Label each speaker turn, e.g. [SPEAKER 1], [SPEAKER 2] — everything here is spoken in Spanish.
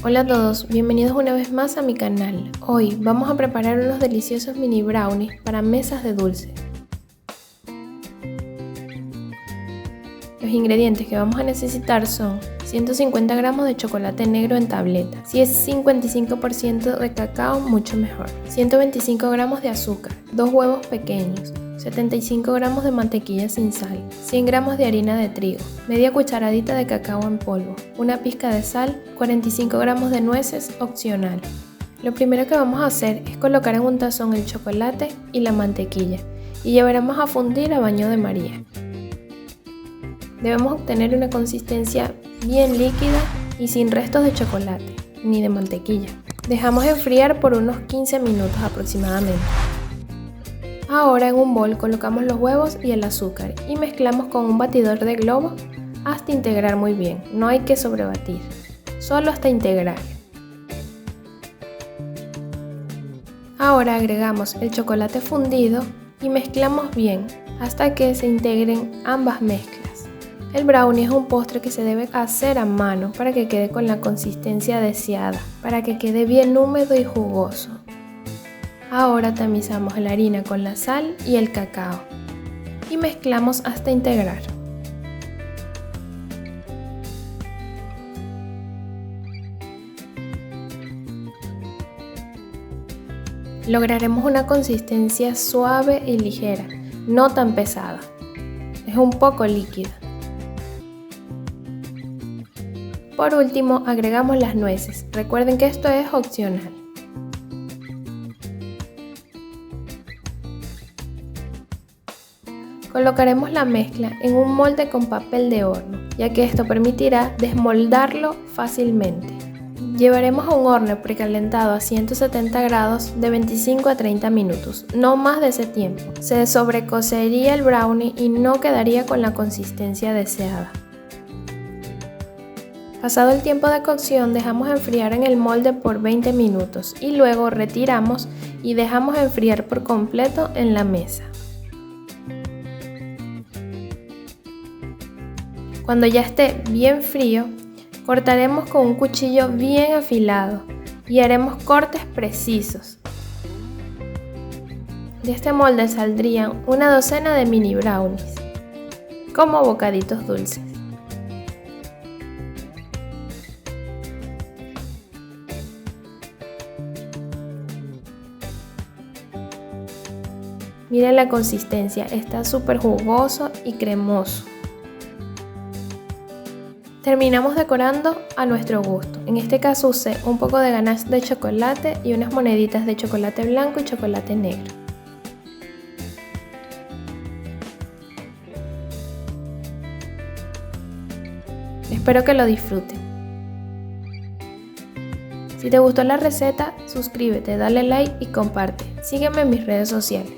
[SPEAKER 1] Hola a todos, bienvenidos una vez más a mi canal. Hoy vamos a preparar unos deliciosos mini brownies para mesas de dulce. Los ingredientes que vamos a necesitar son 150 gramos de chocolate negro en tableta. Si es 55% de cacao, mucho mejor. 125 gramos de azúcar, 2 huevos pequeños, 75 gramos de mantequilla sin sal, 100 gramos de harina de trigo, media cucharadita de cacao en polvo, una pizca de sal, 45 gramos de nueces opcional. Lo primero que vamos a hacer es colocar en un tazón el chocolate y la mantequilla y llevaremos a fundir a baño de María. Debemos obtener una consistencia bien líquida y sin restos de chocolate ni de mantequilla. Dejamos enfriar por unos 15 minutos aproximadamente. Ahora en un bol colocamos los huevos y el azúcar y mezclamos con un batidor de globo hasta integrar muy bien. No hay que sobrebatir, solo hasta integrar. Ahora agregamos el chocolate fundido y mezclamos bien hasta que se integren ambas mezclas. El brownie es un postre que se debe hacer a mano para que quede con la consistencia deseada, para que quede bien húmedo y jugoso. Ahora tamizamos la harina con la sal y el cacao y mezclamos hasta integrar. Lograremos una consistencia suave y ligera, no tan pesada. Es un poco líquida. Por último, agregamos las nueces. Recuerden que esto es opcional. Colocaremos la mezcla en un molde con papel de horno, ya que esto permitirá desmoldarlo fácilmente. Llevaremos a un horno precalentado a 170 grados de 25 a 30 minutos, no más de ese tiempo. Se sobrecocería el brownie y no quedaría con la consistencia deseada. Pasado el tiempo de cocción, dejamos enfriar en el molde por 20 minutos y luego retiramos y dejamos enfriar por completo en la mesa. Cuando ya esté bien frío, cortaremos con un cuchillo bien afilado y haremos cortes precisos. De este molde saldrían una docena de mini brownies, como bocaditos dulces. Miren la consistencia, está súper jugoso y cremoso. Terminamos decorando a nuestro gusto. En este caso usé un poco de ganache de chocolate y unas moneditas de chocolate blanco y chocolate negro. Espero que lo disfruten. Si te gustó la receta, suscríbete, dale like y comparte. Sígueme en mis redes sociales.